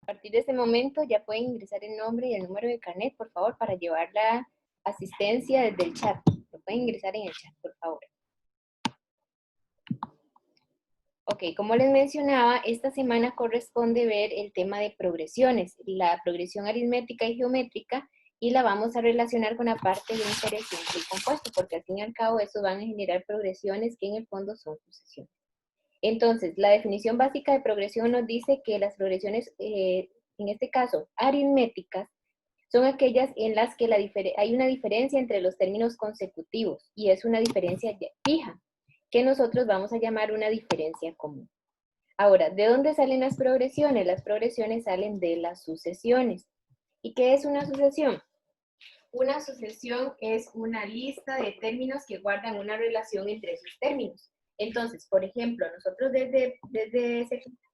A partir de este momento ya pueden ingresar el nombre y el número de carnet, por favor, para llevar la asistencia desde el chat. Lo pueden ingresar en el chat, por favor. Ok, como les mencionaba, esta semana corresponde ver el tema de progresiones, la progresión aritmética y geométrica, y la vamos a relacionar con la parte de un interés simple y compuesto, porque al fin y al cabo eso van a generar progresiones que en el fondo son sucesiones. Entonces, la definición básica de progresión nos dice que las progresiones, en este caso, aritméticas, son aquellas en las que hay una diferencia entre los términos consecutivos, y es una diferencia fija, que nosotros vamos a llamar una diferencia común. Ahora, ¿de dónde salen las progresiones? Las progresiones salen de las sucesiones. ¿Y qué es una sucesión? Una sucesión es una lista de términos que guardan una relación entre sus términos. Entonces, por ejemplo, nosotros desde secundaria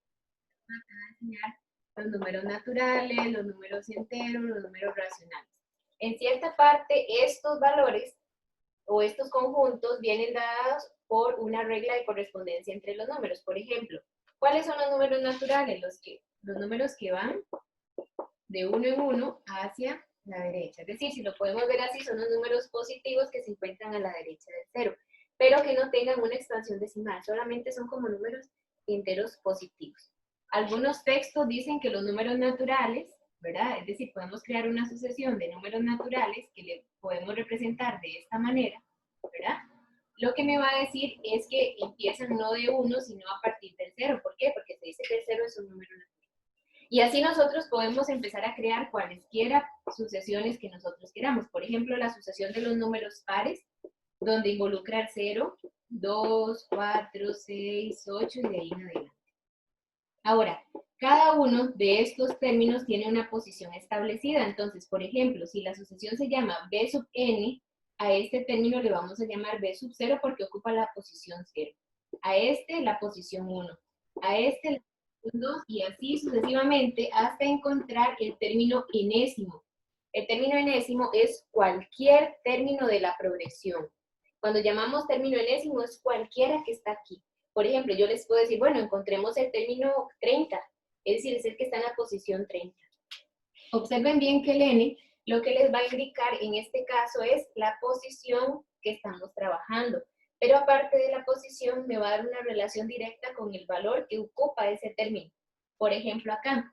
vamos a enseñar los números naturales, los números enteros, los números racionales. En cierta parte, estos valores o estos conjuntos vienen dados por una regla de correspondencia entre los números. Por ejemplo, ¿cuáles son los números naturales? Los números que van de uno en uno hacia la derecha. Es decir, si lo podemos ver así, son los números positivos que se encuentran a la derecha del cero, pero que no tengan una expansión decimal, solamente son como números enteros positivos. Algunos textos dicen que los números naturales, ¿verdad? Es decir, podemos crear una sucesión de números naturales que le podemos representar de esta manera, ¿verdad? Lo que me va a decir es que empiezan no de 1, sino a partir del 0. ¿Por qué? Porque se dice que el 0 es un número natural. Y así nosotros podemos empezar a crear cualesquiera sucesiones que nosotros queramos. Por ejemplo, la sucesión de los números pares, donde involucra el 0, 2, 4, 6, 8 y de ahí en adelante. Ahora, cada uno de estos términos tiene una posición establecida. Entonces, por ejemplo, si la sucesión se llama b sub n, a este término le vamos a llamar b sub 0 porque ocupa la posición 0. A este la posición 1. A este la posición 2 y así sucesivamente hasta encontrar el término enésimo. El término enésimo es cualquier término de la progresión. Cuando llamamos término enésimo es cualquiera que está aquí. Por ejemplo, yo les puedo decir, bueno, encontremos el término 30, es decir, es el que está en la posición 30. Observen bien que el n lo que les va a indicar en este caso es la posición que estamos trabajando. Pero aparte de la posición, me va a dar una relación directa con el valor que ocupa ese término. Por ejemplo, acá,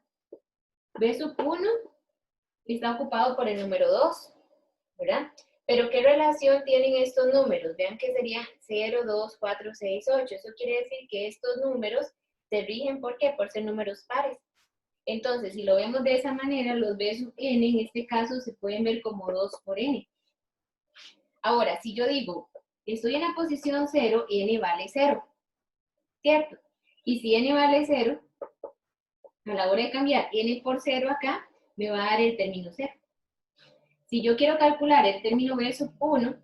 b sub 1 está ocupado por el número 2, ¿verdad? Pero ¿qué relación tienen estos números? Vean que serían 0, 2, 4, 6, 8. Eso quiere decir que estos números se rigen, ¿por qué? Por ser números pares. Entonces, si lo vemos de esa manera, los b sub n en este caso se pueden ver como 2 por n. Ahora, si yo digo, estoy en la posición 0, n vale 0, ¿cierto? Y si n vale 0, a la hora de cambiar n por 0 acá, me va a dar el término 0. Si yo quiero calcular el término b sub 1,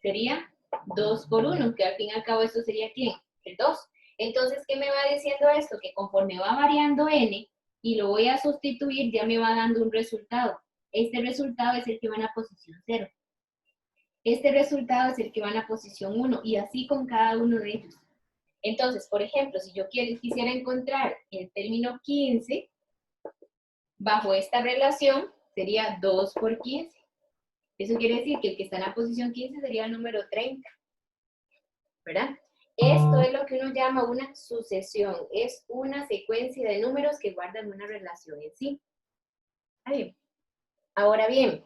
sería 2 por 1, que al fin y al cabo esto sería ¿quién? El 2. Entonces, ¿qué me va diciendo esto? Que conforme va variando n, y lo voy a sustituir, ya me va dando un resultado. Este resultado es el que va en la posición 0. Este resultado es el que va en la posición 1, y así con cada uno de ellos. Entonces, por ejemplo, si yo quisiera encontrar el término 15, bajo esta relación, sería 2 por 15. Eso quiere decir que el que está en la posición 15 sería el número 30, ¿verdad? Esto es lo que uno llama una sucesión, es una secuencia de números que guardan una relación en sí. Ahí. Ahora bien,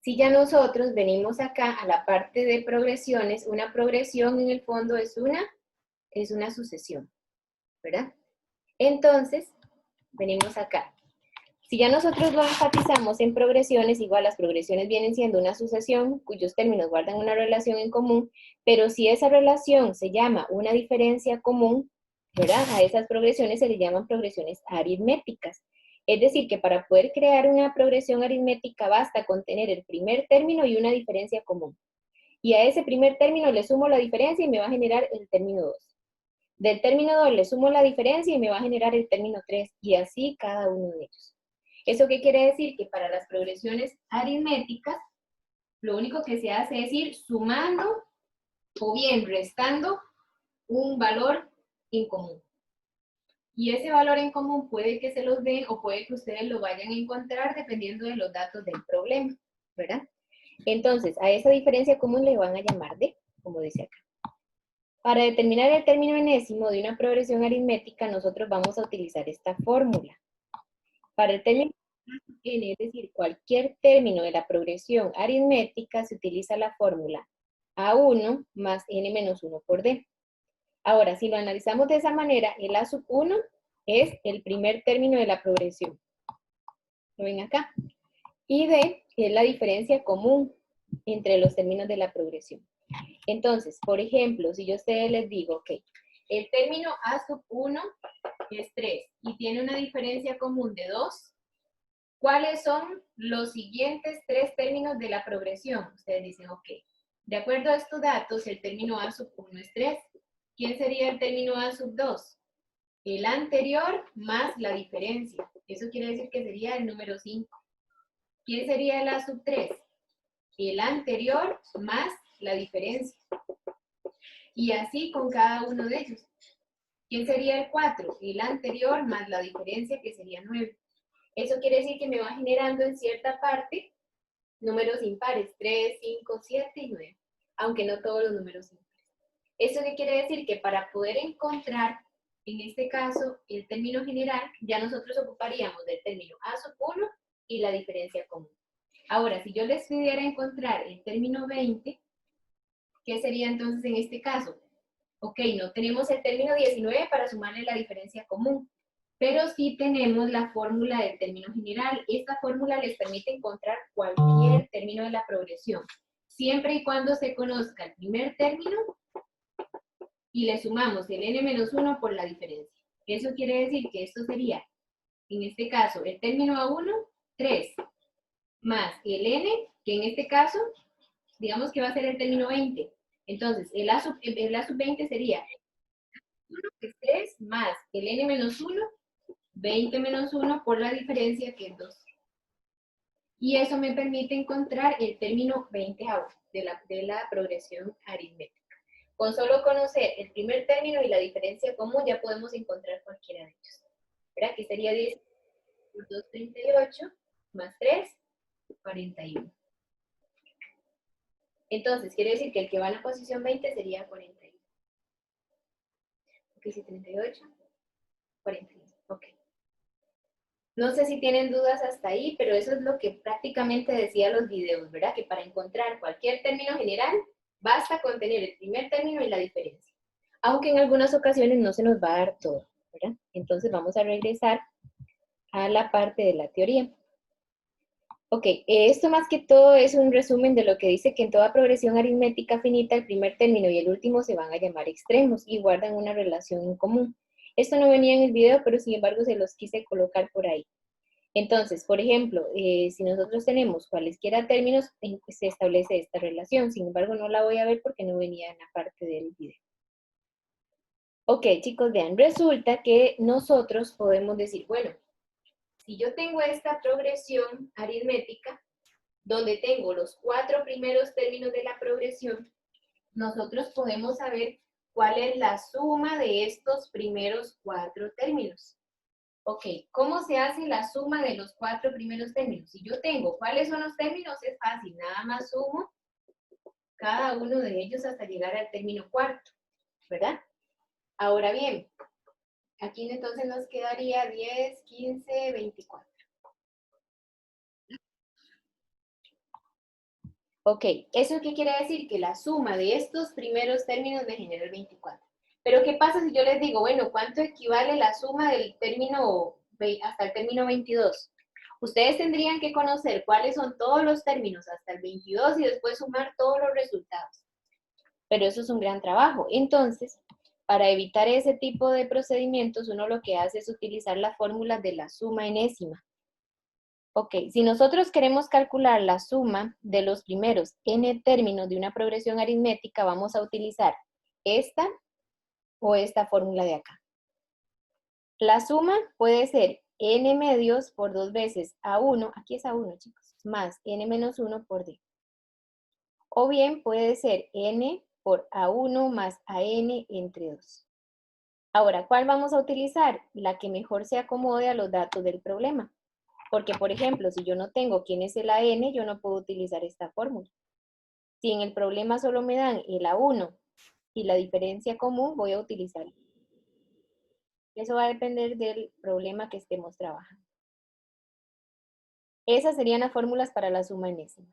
si ya nosotros venimos acá a la parte de progresiones, una progresión en el fondo es una sucesión, ¿verdad? Entonces, venimos acá. Si ya nosotros lo enfatizamos en progresiones, igual las progresiones vienen siendo una sucesión cuyos términos guardan una relación en común, pero si esa relación se llama una diferencia común, ¿verdad? A esas progresiones se le llaman progresiones aritméticas. Es decir, que para poder crear una progresión aritmética basta con tener el primer término y una diferencia común. Y a ese primer término le sumo la diferencia y me va a generar el término 2. Del término 2 le sumo la diferencia y me va a generar el término 3, y así cada uno de ellos. ¿Eso qué quiere decir? Que para las progresiones aritméticas, lo único que se hace es ir sumando o bien restando un valor en común. Y ese valor en común puede que se los den o puede que ustedes lo vayan a encontrar dependiendo de los datos del problema, ¿verdad? Entonces, a esa diferencia común le van a llamar D, como dice acá. Para determinar el término enésimo de una progresión aritmética, nosotros vamos a utilizar esta fórmula. Para el término n, es decir, cualquier término de la progresión aritmética, se utiliza la fórmula A1 más n menos 1 por D. Ahora, si lo analizamos de esa manera, el A sub 1 es el primer término de la progresión. ¿Lo ven acá? Y D es la diferencia común entre los términos de la progresión. Entonces, por ejemplo, si yo a ustedes les digo, ok, el término A sub 1 es 3 y tiene una diferencia común de 2, ¿cuáles son los siguientes tres términos de la progresión? Ustedes dicen, ok, de acuerdo a estos datos, el término A sub 1 es 3. ¿Quién sería el término A sub 2? El anterior más la diferencia. Eso quiere decir que sería el número 5. ¿Quién sería el A sub 3? El anterior más la diferencia. Y así con cada uno de ellos. ¿Quién sería el 4? El anterior más la diferencia, que sería 9. Eso quiere decir que me va generando en cierta parte números impares, 3, 5, 7 y 9, aunque no todos los números impares. ¿Eso qué quiere decir? Que para poder encontrar, en este caso, el término general, ya nosotros ocuparíamos del término A sub 1 y la diferencia común. Ahora, si yo les pidiera encontrar el término 20, ¿qué sería entonces en este caso? Ok, no tenemos el término 19 para sumarle la diferencia común, pero sí tenemos la fórmula del término general. Esta fórmula les permite encontrar cualquier término de la progresión, siempre y cuando se conozca el primer término y le sumamos el n-1 por la diferencia. Eso quiere decir que esto sería, en este caso, el término A1, 3, más el n, que en este caso, digamos que va a ser el término 20. Entonces, el A sub 20 sería 1, que es 3, más el n-1, 20 menos 1 por la diferencia, que es 2. Y eso me permite encontrar el término 20 de la progresión aritmética. Con solo conocer el primer término y la diferencia común, ya podemos encontrar cualquiera de ellos. ¿Verdad? Aquí sería 10 por 2, 38, más 3, 41. Entonces, quiere decir que el que va en la posición 20 sería 41. Ok, sí, 38, 41. Ok. No sé si tienen dudas hasta ahí, pero eso es lo que prácticamente decía los videos, ¿verdad? Que para encontrar cualquier término general, basta con tener el primer término y la diferencia. Aunque en algunas ocasiones no se nos va a dar todo, ¿verdad? Entonces vamos a regresar a la parte de la teoría. Ok, esto más que todo es un resumen de lo que dice que en toda progresión aritmética finita el primer término y el último se van a llamar extremos y guardan una relación en común. Esto no venía en el video, pero sin embargo se los quise colocar por ahí. Entonces, por ejemplo, si nosotros tenemos cualesquiera términos, se establece esta relación. Sin embargo, no la voy a ver porque no venía en la parte del video. Ok, chicos, vean, resulta que nosotros podemos decir, bueno, si yo tengo esta progresión aritmética, donde tengo los 4 primeros términos de la progresión, nosotros podemos saber cuál es la suma de estos primeros 4 términos. Ok, ¿cómo se hace la suma de los 4 primeros términos? Si yo tengo, ¿cuáles son los términos? Es fácil, nada más sumo cada uno de ellos hasta llegar al término cuarto, ¿verdad? Ahora bien, aquí entonces nos quedaría 10, 15, 24. Ok, ¿eso qué quiere decir? Que la suma de estos primeros términos me genera el 24. Pero ¿qué pasa si yo les digo, bueno, ¿cuánto equivale la suma del término hasta el término 22? Ustedes tendrían que conocer cuáles son todos los términos hasta el 22 y después sumar todos los resultados. Pero eso es un gran trabajo. Entonces, para evitar ese tipo de procedimientos, uno lo que hace es utilizar la fórmula de la suma enésima. Ok, si nosotros queremos calcular la suma de los primeros n términos de una progresión aritmética, vamos a utilizar esta o esta fórmula de acá. La suma puede ser n medios por 2 veces a1, aquí es a1 chicos, más n menos 1 por d. O bien puede ser n por a1 más a n entre 2. Ahora, ¿cuál vamos a utilizar? La que mejor se acomode a los datos del problema. Porque, por ejemplo, si yo no tengo quién es el AN, yo no puedo utilizar esta fórmula. Si en el problema solo me dan el A1 y la diferencia común, voy a utilizar. Eso va a depender del problema que estemos trabajando. Esas serían las fórmulas para la suma enésima.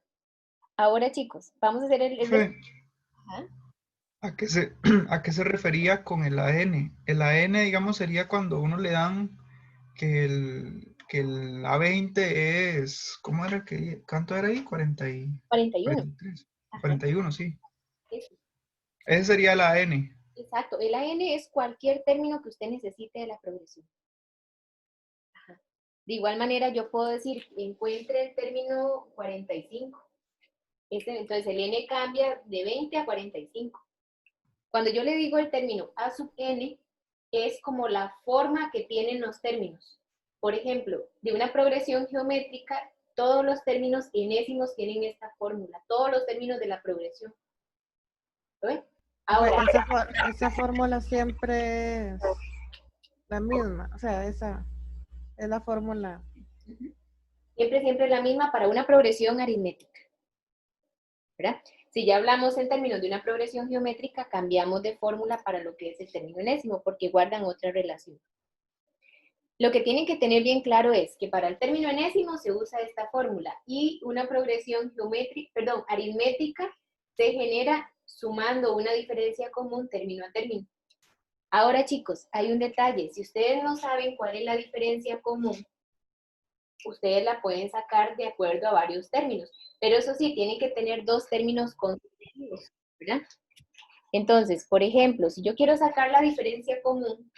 Ahora, chicos, vamos a hacer el... Profe, Ajá. ¿a qué se refería con el AN? El AN, digamos, sería cuando uno le dan que el A20 es, ¿cómo era? ¿Cuánto era ahí? 41. 43, Ajá. 41, sí. Eso. Ese sería el AN. Exacto. El AN es cualquier término que usted necesite de la progresión. Ajá. De igual manera, yo puedo decir, encuentre el término 45. Entonces, el n cambia de 20 a 45. Cuando yo le digo el término a sub n, es como la forma que tienen los términos. Por ejemplo, de una progresión geométrica, todos los términos enésimos tienen esta fórmula, todos los términos de la progresión. ¿Lo ven? Ahora, Esa fórmula siempre es la misma, o sea, esa es la fórmula. siempre es la misma para una progresión aritmética, ¿verdad? Si ya hablamos en términos de una progresión geométrica, cambiamos de fórmula para lo que es el término enésimo, porque guardan otra relación. Lo que tienen que tener bien claro es que para el término enésimo se usa esta fórmula y una progresión aritmética se genera sumando una diferencia común término a término. Ahora, chicos, hay un detalle. Si ustedes no saben cuál es la diferencia común, ustedes la pueden sacar de acuerdo a varios términos. Pero eso sí, tienen que tener dos términos consecutivos, ¿verdad? Entonces, por ejemplo, si yo quiero sacar la diferencia común,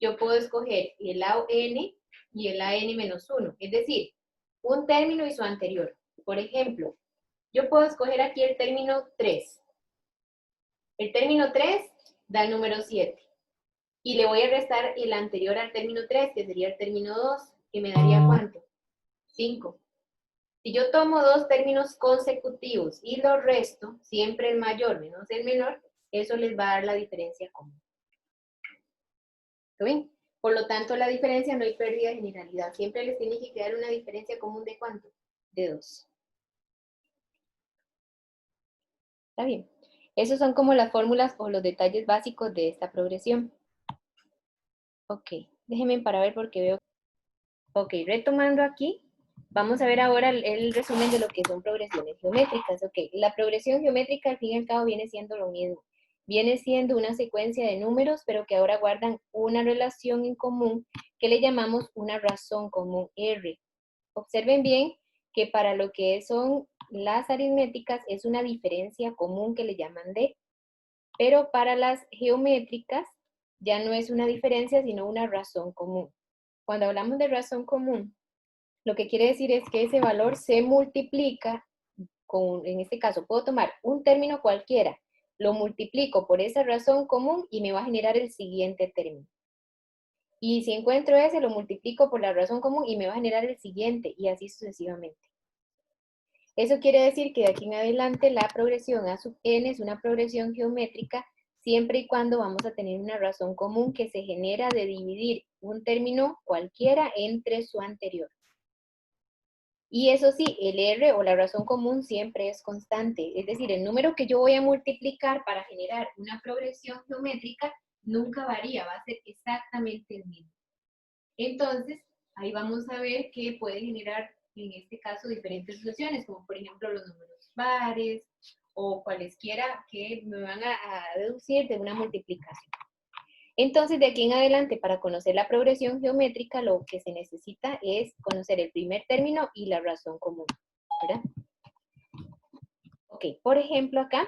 yo puedo escoger el AN y el AN-1, es decir, un término y su anterior. Por ejemplo, yo puedo escoger aquí el término 3. El término 3 da el número 7. Y le voy a restar el anterior al término 3, que sería el término 2, que me daría ¿cuánto? 5. Si yo tomo dos términos consecutivos y los resto, siempre el mayor menos el menor, eso les va a dar la diferencia común. ¿Lo ven? Por lo tanto, la diferencia no hay pérdida de generalidad. Siempre les tiene que quedar una diferencia común de ¿cuánto? De 2. ¿Está bien? Esos son como las fórmulas o los detalles básicos de esta progresión. Ok, déjenme para ver porque veo. Ok, retomando aquí, vamos a ver ahora el resumen de lo que son progresiones geométricas. Ok, la progresión geométrica al fin y al cabo viene siendo lo mismo. Viene siendo una secuencia de números, pero que ahora guardan una relación en común que le llamamos una razón común R. Observen bien que para lo que son las aritméticas es una diferencia común que le llaman D, pero para las geométricas ya no es una diferencia, sino una razón común. Cuando hablamos de razón común, lo que quiere decir es que ese valor se multiplica con, en este caso, puedo tomar un término cualquiera, lo multiplico por esa razón común y me va a generar el siguiente término. Y si encuentro ese, lo multiplico por la razón común y me va a generar el siguiente, y así sucesivamente. Eso quiere decir que de aquí en adelante la progresión a sub n es una progresión geométrica siempre y cuando vamos a tener una razón común que se genera de dividir un término cualquiera entre su anterior. Y eso sí, el R o la razón común siempre es constante, es decir, el número que yo voy a multiplicar para generar una progresión geométrica nunca varía, va a ser exactamente el mismo. Entonces, ahí vamos a ver que puede generar, en este caso, diferentes soluciones, como por ejemplo los números pares o cualesquiera que me van a deducir de una multiplicación. Entonces, de aquí en adelante, para conocer la progresión geométrica, lo que se necesita es conocer el primer término y la razón común, ¿verdad? Ok, por ejemplo acá,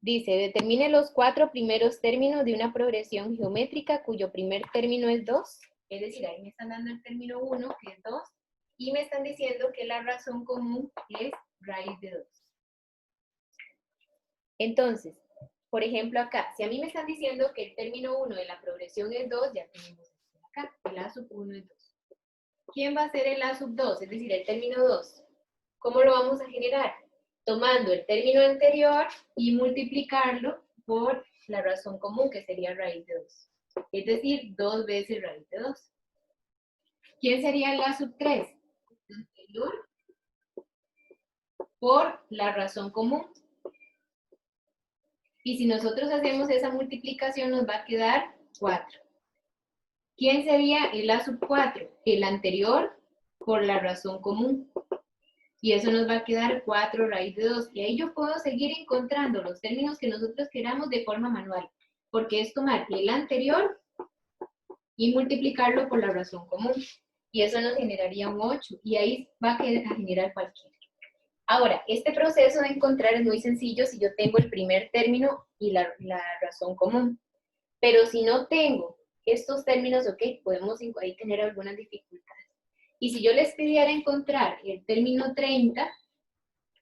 dice, determine los 4 primeros términos de una progresión geométrica cuyo primer término es 2. Es decir, ahí me están dando el término 1, que es 2, y me están diciendo que la razón común es raíz de 2. Entonces, por ejemplo acá, si a mí me están diciendo que el término 1 de la progresión es 2, ya tenemos acá, el A sub 1 es 2. ¿Quién va a ser el A sub 2? Es decir, el término 2. ¿Cómo lo vamos a generar? Tomando el término anterior y multiplicarlo por la razón común, que sería raíz de 2. Es decir, 2 veces raíz de 2. ¿Quién sería la sub 3? Anterior por la razón común. Y si nosotros hacemos esa multiplicación, nos va a quedar 4. ¿Quién sería el A sub 4? El anterior por la razón común. Y eso nos va a quedar 4 raíz de 2. Y ahí yo puedo seguir encontrando los términos que nosotros queramos de forma manual. Porque es tomar el anterior y multiplicarlo por la razón común. Y eso nos generaría un 8. Y ahí va a generar cualquiera. Ahora, este proceso de encontrar es muy sencillo si yo tengo el primer término y la razón común. Pero si no tengo estos términos, ok, podemos ahí tener algunas dificultades. Y si yo les pidiera encontrar el término 30,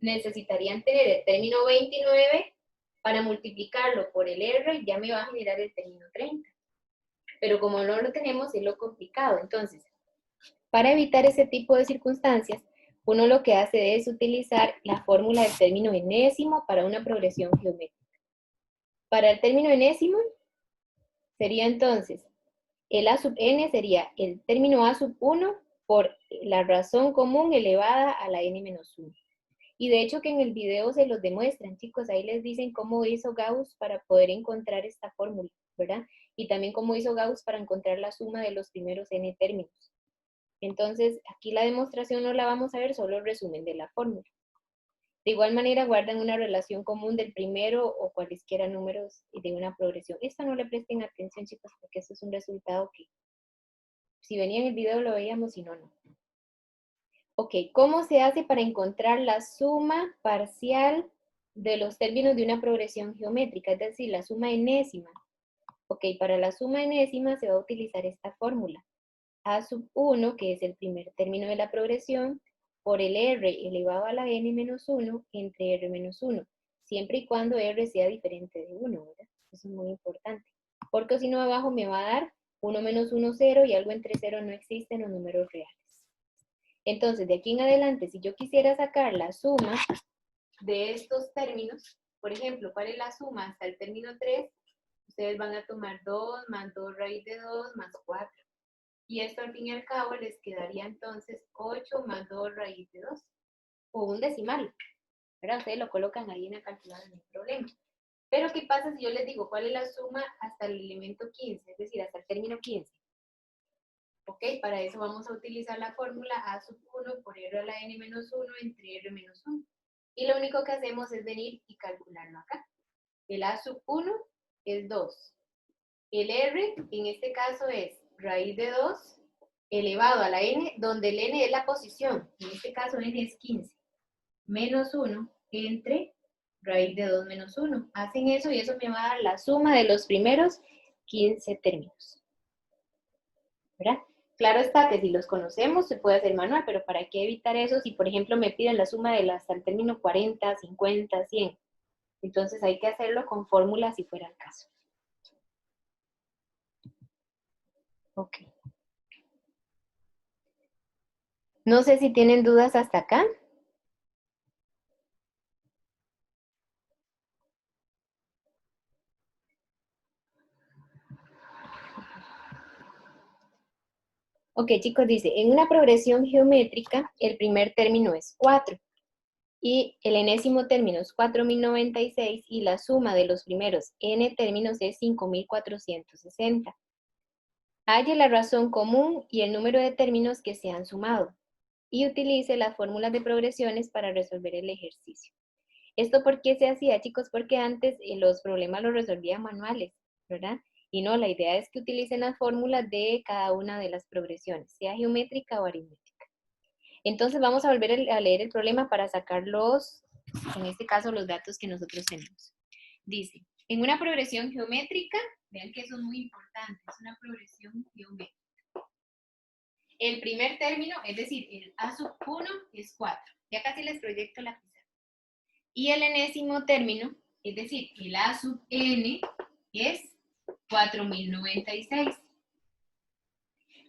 necesitarían tener el término 29 para multiplicarlo por el R, ya me va a generar el término 30. Pero como no lo tenemos, es lo complicado. Entonces, para evitar ese tipo de circunstancias, uno lo que hace es utilizar la fórmula del término enésimo para una progresión geométrica. Para el término enésimo, sería entonces, el A sub n sería el término A sub 1 por la razón común elevada a la n menos 1. Y de hecho que en el video se los demuestran, chicos, ahí les dicen cómo hizo Gauss para poder encontrar esta fórmula, ¿verdad? Y también cómo hizo Gauss para encontrar la suma de los primeros n términos. Entonces, aquí la demostración no la vamos a ver, solo el resumen de la fórmula. De igual manera, guardan una relación común del primero o cualesquiera números de una progresión. Esto no le presten atención, chicos, porque esto es un resultado que si venía en el video lo veíamos, si no, no. Ok, ¿cómo se hace para encontrar la suma parcial de los términos de una progresión geométrica? Es decir, la suma enésima. Ok, para la suma enésima se va a utilizar esta fórmula. A sub 1, que es el primer término de la progresión, por el R elevado a la n menos 1 entre R menos 1, siempre y cuando R sea diferente de 1, ¿verdad? Eso es muy importante. Porque si no abajo me va a dar 1 menos 1, 0, y algo entre 0 no existe en los números reales. Entonces, de aquí en adelante, si yo quisiera sacar la suma de estos términos, por ejemplo, ¿cuál es la suma hasta el término 3? Ustedes van a tomar 2 más 2 raíz de 2 más 4. Y esto al fin y al cabo les quedaría entonces 8 más 2 raíz de 2. O un decimal. ¿Verdad? Ustedes lo colocan ahí en la calculadora, no hay problema. Pero ¿qué pasa si yo les digo cuál es la suma hasta el elemento 15? Es decir, hasta el término 15. Ok, para eso vamos a utilizar la fórmula A sub 1 por R a la n menos 1 entre R menos 1. Y lo único que hacemos es venir y calcularlo acá. El A sub 1 es 2. El R, en este caso, es raíz de 2 elevado a la n, donde el n es la posición. En este caso, n es 15. Menos 1 entre raíz de 2 menos 1. Hacen eso y eso me va a dar la suma de los primeros 15 términos. ¿Verdad? Claro está que si los conocemos se puede hacer manual, pero ¿para qué evitar eso si, por ejemplo, me piden la suma de hasta el término 40, 50, 100? Entonces hay que hacerlo con fórmulas si fuera el caso. Ok. No sé si tienen dudas hasta acá. Ok, chicos, dice, en una progresión geométrica, el primer término es 4. Y el enésimo término es 4096 y la suma de los primeros n términos es 5460. Halle la razón común y el número de términos que se han sumado y utilice las fórmulas de progresiones para resolver el ejercicio. ¿Esto por qué se hacía, chicos? Porque antes los problemas los resolvían manuales, ¿verdad? Y no, la idea es que utilicen las fórmulas de cada una de las progresiones, sea geométrica o aritmética. Entonces vamos a volver a leer el problema para sacar en este caso, los datos que nosotros tenemos. Dice, en una progresión geométrica, vean que eso es muy importante, es una progresión geométrica. El primer término, es decir, el A sub 1 es 4. Ya casi les proyecto la pizarra. Y el enésimo término, es decir, el A sub n es 4096.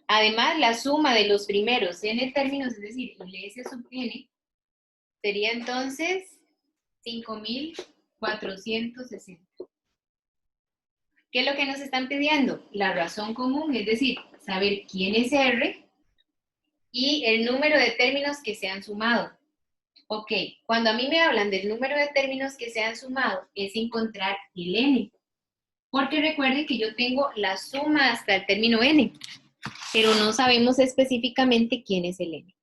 Además, la suma de los primeros n términos, es decir, el S sub n, sería entonces 5460. ¿Qué es lo que nos están pidiendo? La razón común, es decir, saber quién es R y el número de términos que se han sumado. Ok, cuando a mí me hablan del número de términos que se han sumado, es encontrar el n. Porque recuerden que yo tengo la suma hasta el término n, pero no sabemos específicamente quién es el n.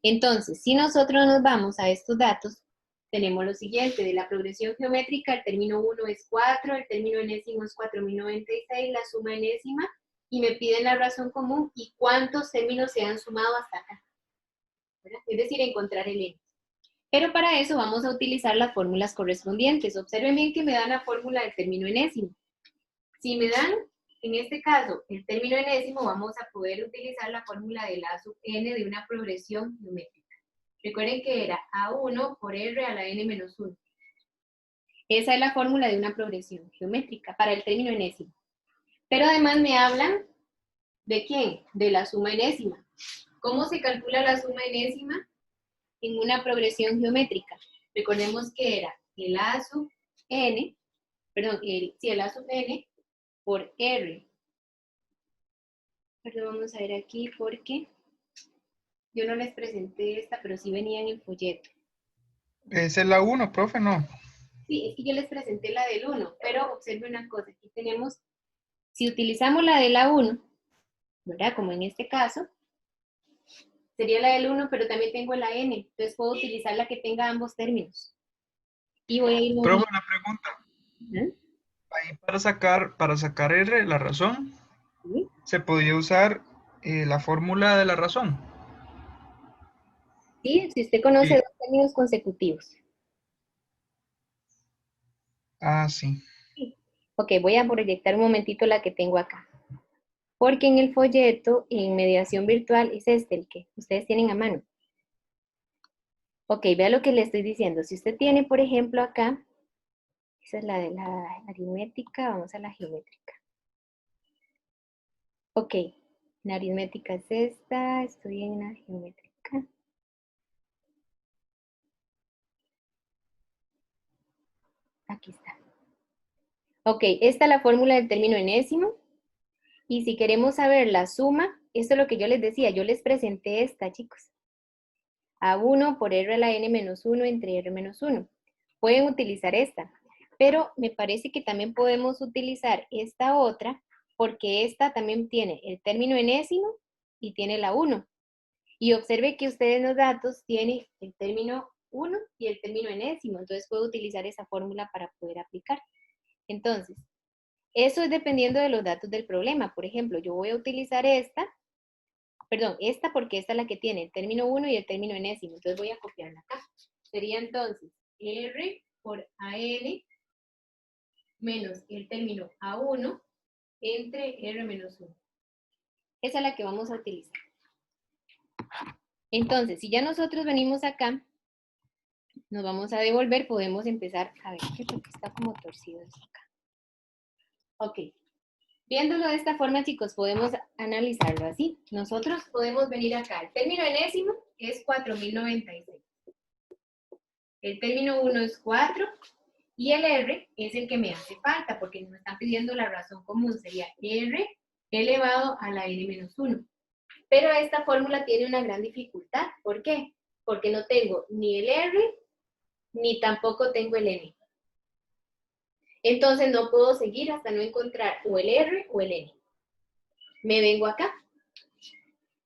Entonces, si nosotros nos vamos a estos datos, tenemos lo siguiente: de la progresión geométrica, el término 1 es 4, el término enésimo es 4096, la suma enésima, y me piden la razón común y cuántos términos se han sumado hasta acá, ¿verdad? Es decir, encontrar el n. Pero para eso vamos a utilizar las fórmulas correspondientes. Observen bien que me dan la fórmula del término enésimo. Si me dan, en este caso, el término enésimo, vamos a poder utilizar la fórmula de la sub n de una progresión geométrica. Recuerden que era A1 por R a la n menos 1. Esa es la fórmula de una progresión geométrica para el término enésimo. Pero además me hablan ¿de quién? De la suma enésima. ¿Cómo se calcula la suma enésima en una progresión geométrica? Recordemos que era el A sub n, perdón, el A sub n por R. Perdón, vamos a ver aquí porque yo no les presenté esta, pero sí venía en el folleto. Esa es la 1, profe, no. Sí, es que yo les presenté la del 1, pero observe una cosa, aquí tenemos, si utilizamos la de la 1, ¿verdad? Como en este caso, sería la del 1, pero también tengo la n, entonces puedo utilizar la que tenga ambos términos. Y voy a ir Profe, moviendo. una pregunta. ¿Eh? Ahí para sacar R, la razón, ¿Sí? se podía usar la fórmula de la razón. Sí, si usted conoce Y, dos términos consecutivos. sí. Sí. Ok, voy a proyectar un momentito la que tengo acá. Porque en el folleto, en mediación virtual, es este el que ustedes tienen a mano. Ok, vea lo que le estoy diciendo. Si usted tiene, por ejemplo, acá, esa es la de la aritmética, vamos a la geométrica. Ok, la aritmética es esta, estoy en la geométrica. Aquí está. Ok, esta es la fórmula del término enésimo. Y si queremos saber la suma, esto es lo que yo les decía, yo les presenté esta, chicos. A1 por R a la n menos 1 entre R menos 1. Pueden utilizar esta, pero me parece que también podemos utilizar esta otra, porque esta también tiene el término enésimo y tiene la 1. Y observe que ustedes en los datos tienen el término 1 y el término enésimo, entonces puedo utilizar esa fórmula para poder aplicar. Entonces, eso es dependiendo de los datos del problema. Por ejemplo, yo voy a utilizar esta porque esta es la que tiene el término 1 y el término enésimo, entonces voy a copiarla acá. Sería entonces R por AN menos el término A1 entre R menos 1. Esa es la que vamos a utilizar. Entonces, si ya nosotros venimos acá, nos vamos a devolver, podemos empezar a ver, que está como torcido esto acá. Ok, viéndolo de esta forma, chicos, podemos analizarlo así. Nosotros podemos venir acá. El término enésimo es 4096. El término 1 es 4 y el R es el que me hace falta porque me están pidiendo la razón común. Sería R elevado a la n menos 1. Pero esta fórmula tiene una gran dificultad. ¿Por qué? Porque no tengo ni el R ni tampoco tengo el n. Entonces no puedo seguir hasta no encontrar o el R o el n. Me vengo acá.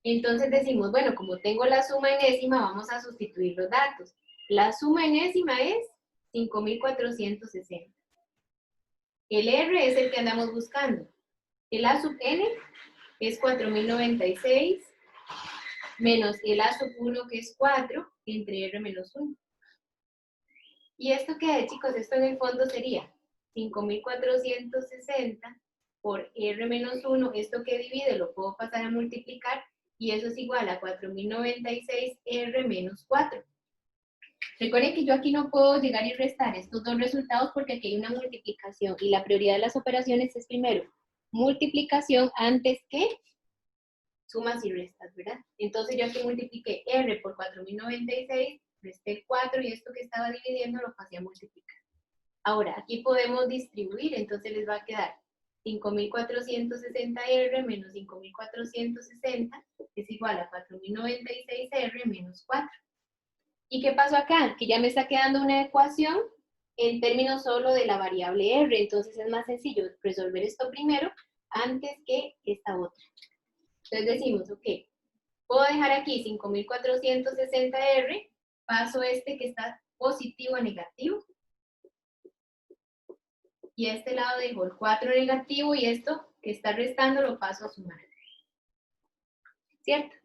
Entonces decimos, bueno, como tengo la suma enésima, vamos a sustituir los datos. La suma enésima es 5460. El R es el que andamos buscando. El A sub n es 4096 menos el A sub 1 que es 4 entre R menos 1. ¿Y esto qué es, chicos? Esto en el fondo sería 5460 por R menos 1. Esto que divide lo puedo pasar a multiplicar y eso es igual a 4096 R menos 4. Recuerden que yo aquí no puedo llegar y restar estos dos resultados porque aquí hay una multiplicación y la prioridad de las operaciones es primero multiplicación antes que sumas y restas, ¿verdad? Entonces yo aquí multipliqué R por 4096, resté 4 y esto que estaba dividiendo lo pasé a multiplicar. Ahora, aquí podemos distribuir, entonces les va a quedar 5.460R menos 5.460 es igual a 4.096R menos 4. ¿Y qué pasó acá? Que ya me está quedando una ecuación en términos solo de la variable R, entonces es más sencillo resolver esto primero antes que esta otra. Entonces decimos, ok, puedo dejar aquí 5.460R, paso este que está positivo a negativo, y a este lado dejo el 4 negativo, y esto que está restando lo paso a sumar. ¿Cierto?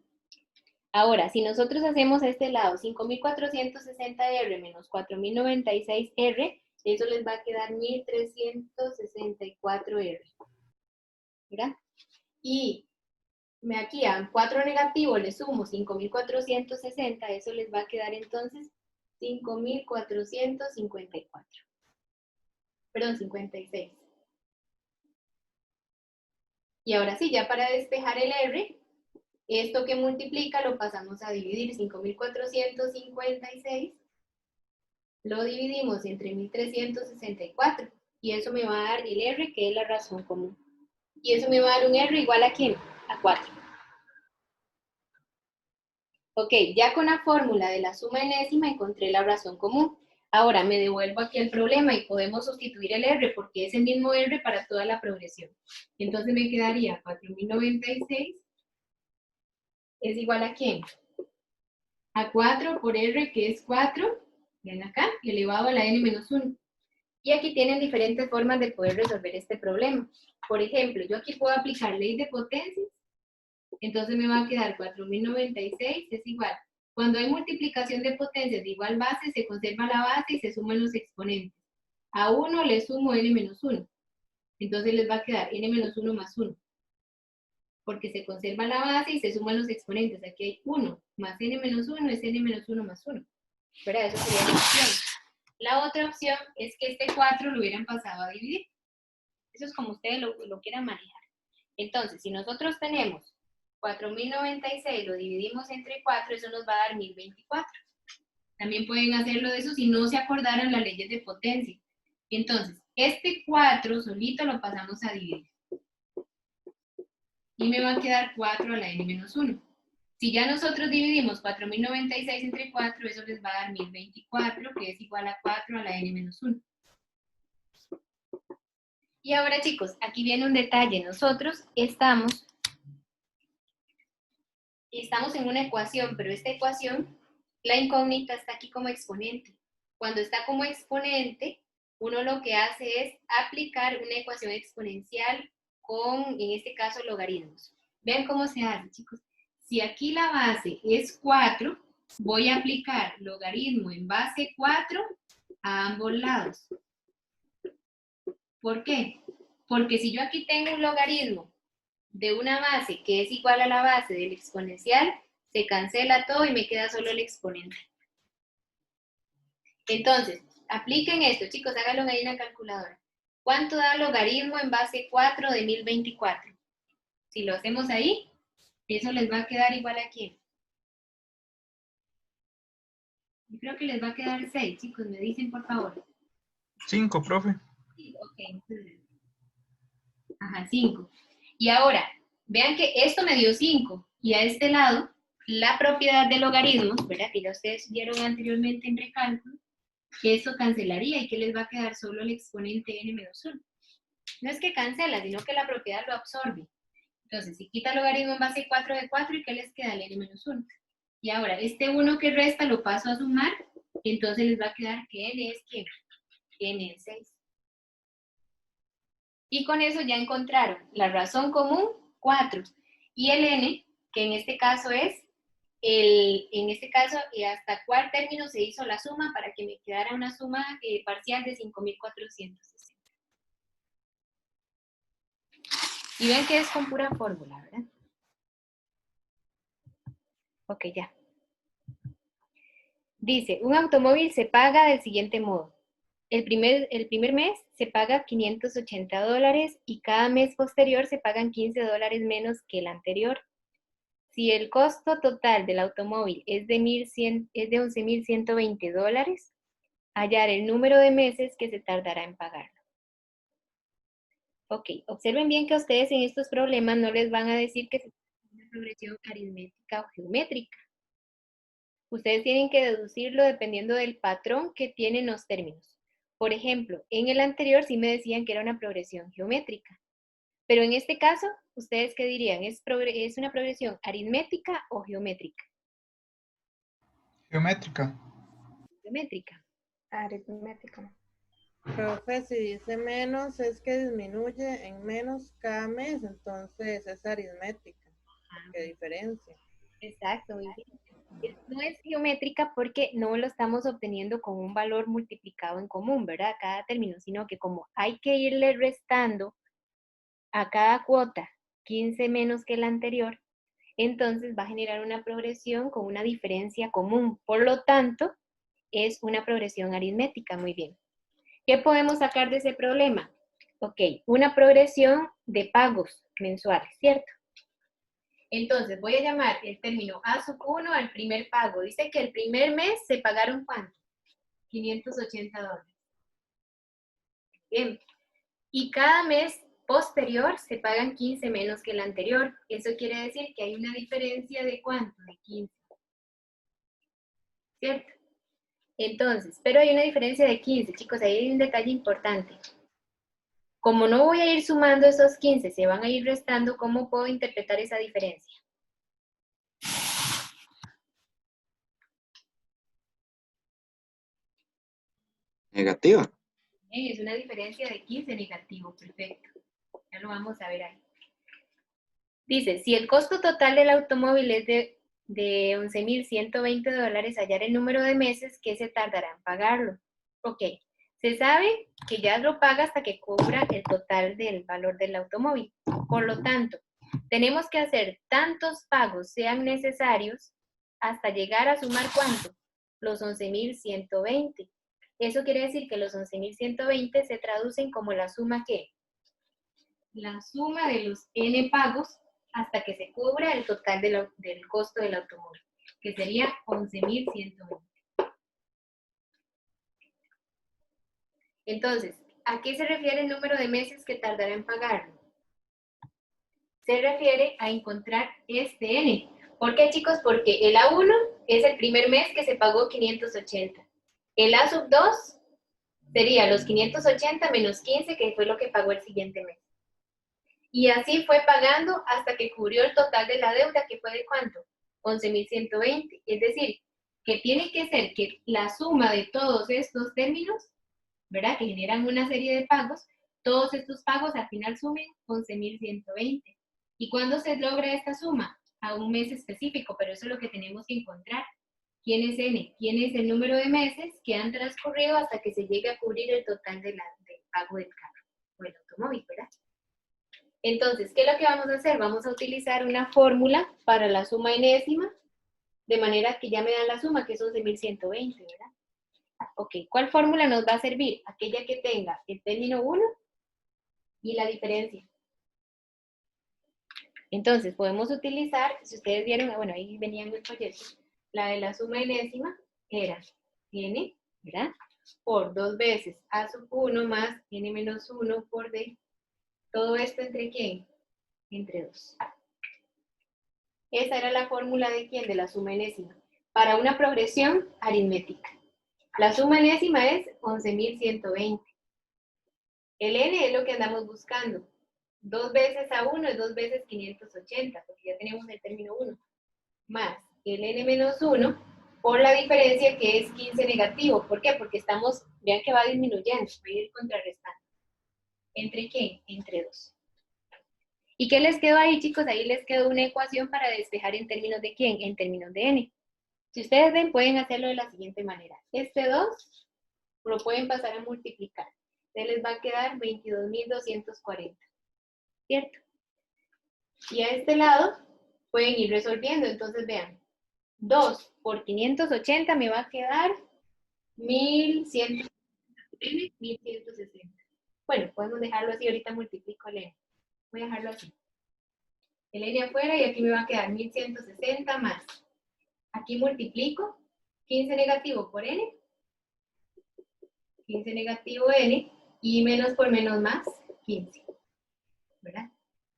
Ahora, si nosotros hacemos a este lado 5.460R menos 4.096R, eso les va a quedar 1.364R. ¿Mira? Y aquí a 4 negativo le sumo 5.460, eso les va a quedar entonces 5.454. Perdón, 56. Y ahora sí, ya para despejar el R, esto que multiplica lo pasamos a dividir. 5.456 lo dividimos entre 1.364 y eso me va a dar el R, que es la razón común. Y eso me va a dar un R igual a ¿quién? A 4. Ok, ya con la fórmula de la suma enésima encontré la razón común. Ahora me devuelvo aquí al problema y podemos sustituir el R porque es el mismo R para toda la progresión. Entonces me quedaría 4.096 es igual a ¿quién? A 4 por R, que es 4, ven acá, elevado a la n menos 1. Y aquí tienen diferentes formas de poder resolver este problema. Por ejemplo, yo aquí puedo aplicar ley de potencias, entonces me va a quedar 4.096 es igual. Cuando hay multiplicación de potencias de igual base, se conserva la base y se suman los exponentes. A 1 le sumo n menos 1. Entonces les va a quedar n menos 1 más 1. Porque se conserva la base y se suman los exponentes. Aquí hay 1 más n menos 1 es n menos 1 más 1. ¿Verdad? Eso sería la opción. La otra opción es que este 4 lo hubieran pasado a dividir. Eso es como ustedes lo quieran manejar. Entonces, si nosotros tenemos 4.096, lo dividimos entre 4, eso nos va a dar 1.024. También pueden hacerlo de eso si no se acordaran las leyes de potencia. Entonces, este 4 solito lo pasamos a dividir. Y me va a quedar 4 a la n menos 1. Si ya nosotros dividimos 4.096 entre 4, eso les va a dar 1.024, que es igual a 4 a la n menos 1. Y ahora, chicos, aquí viene un detalle. Nosotros estamos en una ecuación, pero esta ecuación, la incógnita está aquí como exponente. Cuando está como exponente, uno lo que hace es aplicar una ecuación exponencial con, en este caso, logaritmos. Vean cómo se hace, chicos. Si aquí la base es 4, voy a aplicar logaritmo en base 4 a ambos lados. ¿Por qué? Porque si yo aquí tengo un logaritmo de una base que es igual a la base del exponencial, se cancela todo y me queda solo el exponente. Entonces, apliquen esto, chicos, háganlo ahí en la calculadora. ¿Cuánto da logaritmo en base 4 de 1024? Si lo hacemos ahí, eso les va a quedar igual a ¿quién? Yo creo que les va a quedar 6, chicos, me dicen por favor. 5, profe. Sí, ok, entonces. Ajá, 5. Y ahora, vean que esto me dio 5, y a este lado, la propiedad de logaritmos, ¿verdad? Que ya ustedes vieron anteriormente en recálculo, que eso cancelaría y que les va a quedar solo el exponente n menos 1. No es que cancela, sino que la propiedad lo absorbe. Entonces, si quita logaritmo en base 4 de 4, ¿y qué les queda? El n menos 1. Y ahora, este 1 que resta lo paso a sumar, y entonces les va a quedar que n es ¿qué? N es 6. Y con eso ya encontraron la razón común, 4. Y el n, que en este caso es, hasta cuál término se hizo la suma para que me quedara una suma parcial de 5.460. Y ven que es con pura fórmula, ¿verdad? Ok, ya. Dice, un automóvil se paga del siguiente modo. El primer mes se paga $580 y cada mes posterior se pagan $15 menos que el anterior. Si el costo total del automóvil es de $11.120, hallar el número de meses que se tardará en pagarlo. Ok, observen bien que a ustedes en estos problemas no les van a decir que se trata de una progresión aritmética o geométrica. Ustedes tienen que deducirlo dependiendo del patrón que tienen los términos. Por ejemplo, en el anterior sí me decían que era una progresión geométrica. Pero en este caso, ¿ustedes qué dirían? ¿Es una progresión aritmética o geométrica? Geométrica. Geométrica. Aritmética. Profe, si dice menos es que disminuye en menos cada mes, entonces es aritmética. ¿Qué diferencia? Exacto, muy bien. No es geométrica porque no lo estamos obteniendo con un valor multiplicado en común, ¿verdad? Cada término, sino que como hay que irle restando a cada cuota 15 menos que la anterior, entonces va a generar una progresión con una diferencia común. Por lo tanto, es una progresión aritmética. Muy bien. ¿Qué podemos sacar de ese problema? Ok, una progresión de pagos mensuales, ¿cierto? Entonces, voy a llamar el término A1 al primer pago. Dice que el primer mes se pagaron ¿cuánto? $580. Bien. Y cada mes posterior se pagan 15 menos que el anterior. Eso quiere decir que hay una diferencia de ¿cuánto? De 15. ¿Cierto? Entonces, pero hay una diferencia de 15, chicos, ahí hay un detalle importante. Como no voy a ir sumando esos 15, se van a ir restando, ¿cómo puedo interpretar esa diferencia? Negativa. Bien, es una diferencia de 15 negativo, perfecto. Ya lo vamos a ver ahí. Dice, si el costo total del automóvil es de $11,120, hallar el número de meses que se tardará en pagarlo. Ok, se sabe que ya lo paga hasta que cubra el total del valor del automóvil. Por lo tanto, tenemos que hacer tantos pagos sean necesarios hasta llegar a sumar ¿cuánto? Los 11,120. Eso quiere decir que los 11,120 se traducen como la suma ¿qué? La suma de los n pagos hasta que se cubra el total del costo del automóvil, que sería 11,120. Entonces, ¿a qué se refiere el número de meses que tardará en pagarlo? Se refiere a encontrar este n. ¿Por qué, chicos? Porque el A1 es el primer mes que se pagó 580. El A2 sería los 580 menos 15, que fue lo que pagó el siguiente mes. Y así fue pagando hasta que cubrió el total de la deuda, que fue de ¿cuánto? 11,120. Es decir, que tiene que ser que la suma de todos estos términos, ¿verdad? Que generan una serie de pagos, todos estos pagos al final sumen 11,120. ¿Y cuándo se logra esta suma? A un mes específico, pero eso es lo que tenemos que encontrar. ¿Quién es n? ¿Quién es el número de meses que han transcurrido hasta que se llegue a cubrir el total del pago del carro o el automóvil, ¿verdad? Entonces, ¿qué es lo que vamos a hacer? Vamos a utilizar una fórmula para la suma enésima, de manera que ya me dan la suma, que es 11,120, ¿verdad? Ok, ¿cuál fórmula nos va a servir? Aquella que tenga el término 1 y la diferencia. Entonces, podemos utilizar, si ustedes vieron, bueno, ahí venía en el folleto, la de la suma enésima era n, ¿verdad? Por 2 veces A1 más n menos 1 por d. ¿Todo esto entre quién? Entre 2. Esa era la fórmula de quién, de la suma enésima, para una progresión aritmética. La suma enésima es 11,120. El n es lo que andamos buscando. 2 veces A1 es 2 veces 580, porque ya tenemos el término 1. Más el n menos 1 por la diferencia que es 15 negativo. ¿Por qué? Porque estamos, vean que va disminuyendo, va a ir contrarrestando. ¿Entre quién? Entre 2. ¿Y qué les quedó ahí, chicos? Ahí les quedó una ecuación para despejar en términos de ¿quién? En términos de n. Si ustedes ven, pueden hacerlo de la siguiente manera. Este 2 lo pueden pasar a multiplicar. Entonces les va a quedar 22,240. ¿Cierto? Y a este lado pueden ir resolviendo. Entonces vean, 2 por 580 me va a quedar 1,160. Bueno, podemos dejarlo así. Ahorita multiplico el n. Voy a dejarlo así. El n afuera y aquí me va a quedar 1,160 más. Aquí multiplico 15 negativo por n. 15 negativo n. Y menos por menos más 15.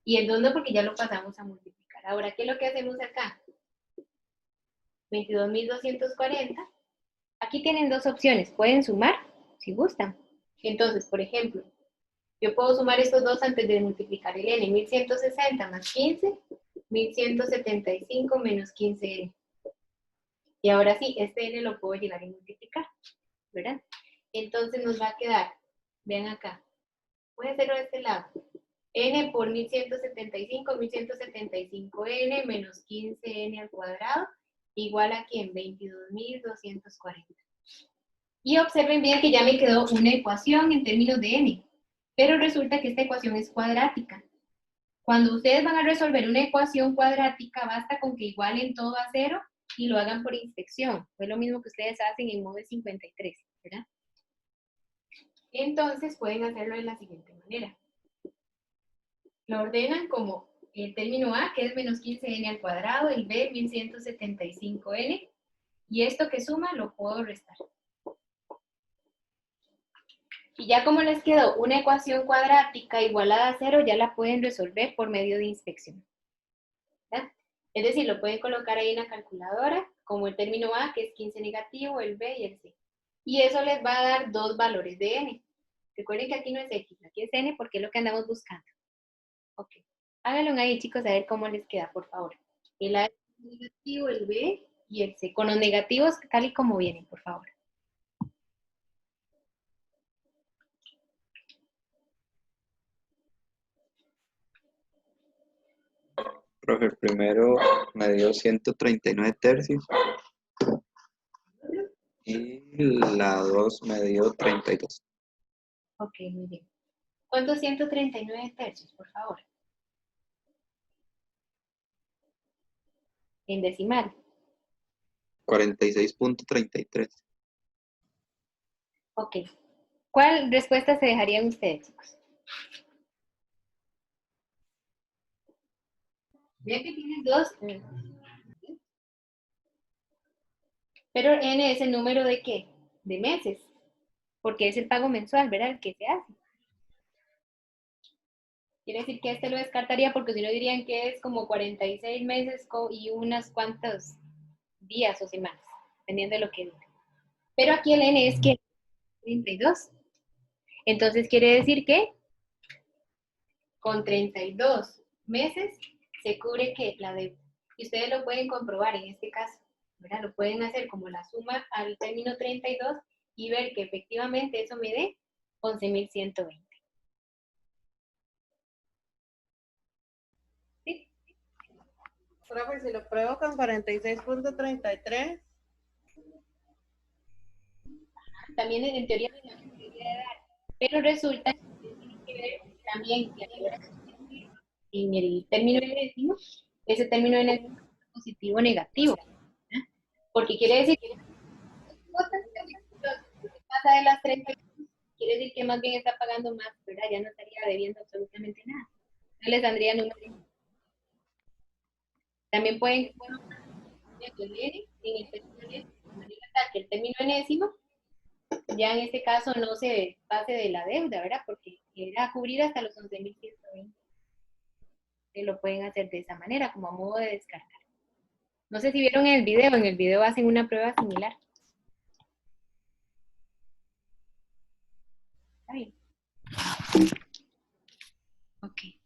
Y el 2 no, porque ya lo pasamos a multiplicar. Ahora, ¿qué es lo que hacemos acá? 22.240. Aquí tienen dos opciones. Pueden sumar, si gustan. Entonces, por ejemplo, yo puedo sumar estos dos antes de multiplicar el n. 1160 más 15, 1175 menos 15n. Y ahora sí, este n lo puedo llegar a multiplicar, ¿verdad? Entonces nos va a quedar, vean acá, voy a hacerlo de este lado. N por 1175, 1175n menos 15n al cuadrado, igual a ¿quién? 22.240. Y observen bien que ya me quedó una ecuación en términos de n, pero resulta que esta ecuación es cuadrática. Cuando ustedes van a resolver una ecuación cuadrática, basta con que igualen todo a 0 y lo hagan por inspección. Fue lo mismo que ustedes hacen en MOVE 53, ¿verdad? Entonces pueden hacerlo de la siguiente manera. Lo ordenan como el término A, que es menos 15n al cuadrado, el B, 1175n, y esto que suma lo puedo restar. Y ya como les quedó una ecuación cuadrática igualada a 0, ya la pueden resolver por medio de inspección. ¿Verdad? Es decir, lo pueden colocar ahí en la calculadora, como el término A, que es 15 negativo, el B y el C. Y eso les va a dar dos valores de n. Recuerden que aquí no es x, aquí es n porque es lo que andamos buscando. Ok. Háganlo ahí, chicos, a ver cómo les queda, por favor. El A es negativo, el B y el C. Con los negativos tal y como vienen, por favor. Profe, el primero me dio 139 tercios y la 2 me dio 32. Ok, muy bien. ¿Cuántos 139 tercios, por favor? En decimal. 46.33. Ok. ¿Cuál respuesta se dejarían ustedes, chicos? Vean que tienen dos. Pero n es el número de ¿qué? De meses. Porque es el pago mensual, ¿verdad? El que se hace. Quiere decir que este lo descartaría porque si no dirían que es como 46 meses y unas cuantos días o semanas, dependiendo de lo que diga. Pero aquí el n es que 32. Entonces quiere decir que con 32 meses se cubre que la deuda. Y ustedes lo pueden comprobar en este caso, ¿verdad? Lo pueden hacer como la suma al término 32 y ver que efectivamente eso me dé 11.120. ¿Sí? Profe, si lo pruebo con 46.33. También en teoría me debería dar, pero resulta que tiene que ver también que en el término enésimo, ese término enésimo es positivo o negativo, ¿eh? Porque quiere decir que pasa de las 30, quiere decir que más bien está pagando más, ¿verdad? Ya no estaría debiendo absolutamente nada. No les saldría número. También pueden en el término enésimo, de manera tal que el término enésimo ya en este caso no se pase de la deuda, ¿verdad? Porque era cubrir hasta los 11.120. Lo pueden hacer de esa manera, como a modo de descartar. No sé si vieron en el video hacen una prueba similar. ¿Está bien? Ok.